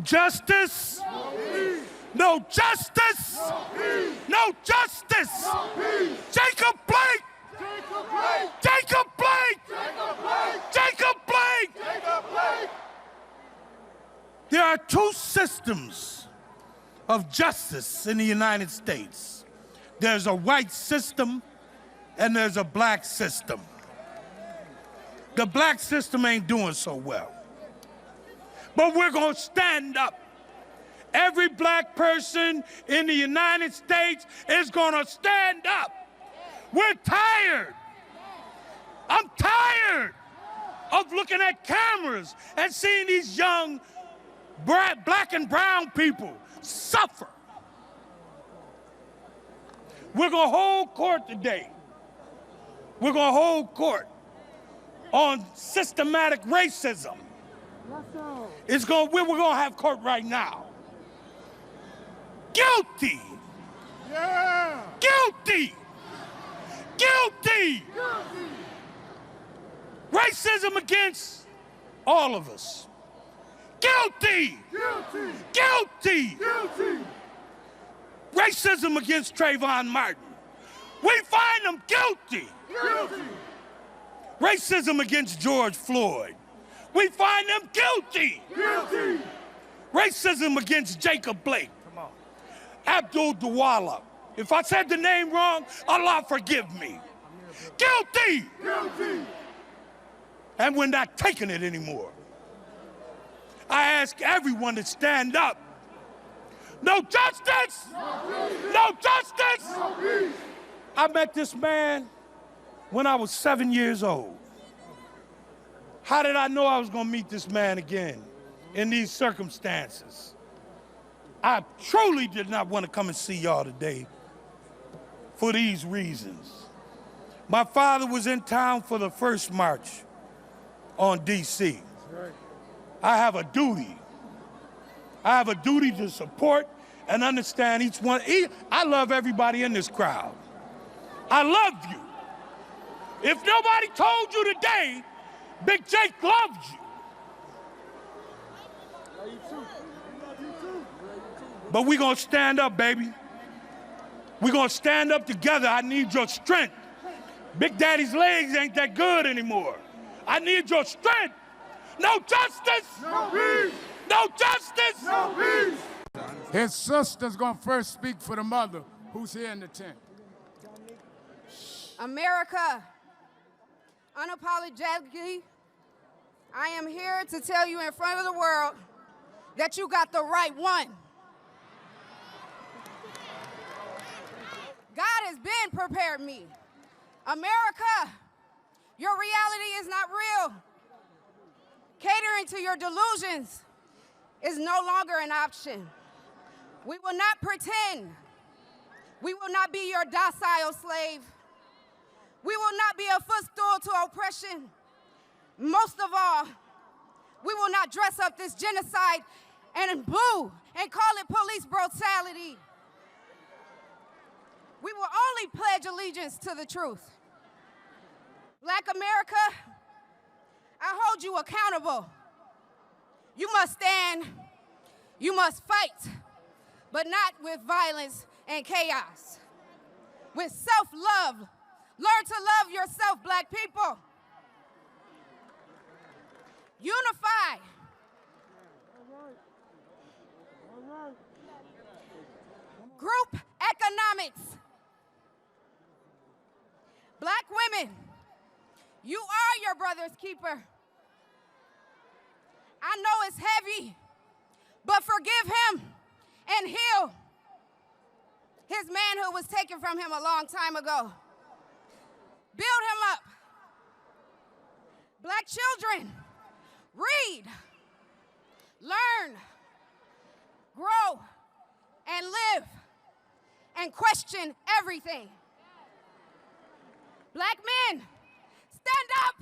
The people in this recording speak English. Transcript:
justice. No peace. No justice. No peace. No justice. No peace. Jacob Blake. Jacob Blake. Jacob Blake. Jacob Blake. Jacob Blake. Jacob Blake. There are two systems of justice in the United States. There's a white system and there's a black system. The black system ain't doing so well. But we're gonna stand up. Every black person in the United States is gonna stand up. We're tired. I'm tired of looking at cameras and seeing these young black and brown people suffer. We're gonna hold court today. We're gonna hold court on systematic racism. We're gonna have court right now. Guilty. Yeah. Guilty. Guilty. Guilty. Racism against all of us. Guilty. Guilty. Guilty. Guilty. Racism against Trayvon Martin. We find them guilty. Guilty. Racism against George Floyd. We find them guilty. Guilty. Racism against Jacob Blake. Abdul Dawala. If I said the name wrong, Allah forgive me. Guilty. Guilty. And we're not taking it anymore. I ask everyone to stand up. No justice! No justice! No peace. I met this man when I was 7 years old. How did I know I was gonna meet this man again in these circumstances? I truly did not want to come and see y'all today for these reasons. My father was in town for the first march on DC. I have a duty. I have a duty to support and understand each one. I love everybody in this crowd. I love you. If nobody told you today, Big Jake loves you. But we're gonna stand up, baby. We're gonna stand up together. I need your strength. Big Daddy's legs ain't that good anymore. I need your strength. No justice! No peace. No justice! No peace. His sister's gonna first speak for the mother who's here in the tent. America, unapologetically, I am here to tell you in front of the world that you got the right one. God has been prepared me. America, your reality is not real. Catering to your delusions is no longer an option. We will not pretend. We will not be your docile slave. We will not be a footstool to oppression. Most of all, we will not dress up this genocide and boo and call it police brutality. We will only pledge allegiance to the truth. Black America, I hold you accountable. You must stand, you must fight, but not with violence and chaos. With self-love. Learn to love yourself, Black people. Unify. Group economics. Black women, you are your brother's keeper. I know it's heavy, but forgive him and heal. His manhood was taken from him a long time ago. Build him up. Black children, read, learn, grow, and live, and question everything. Black men, stand up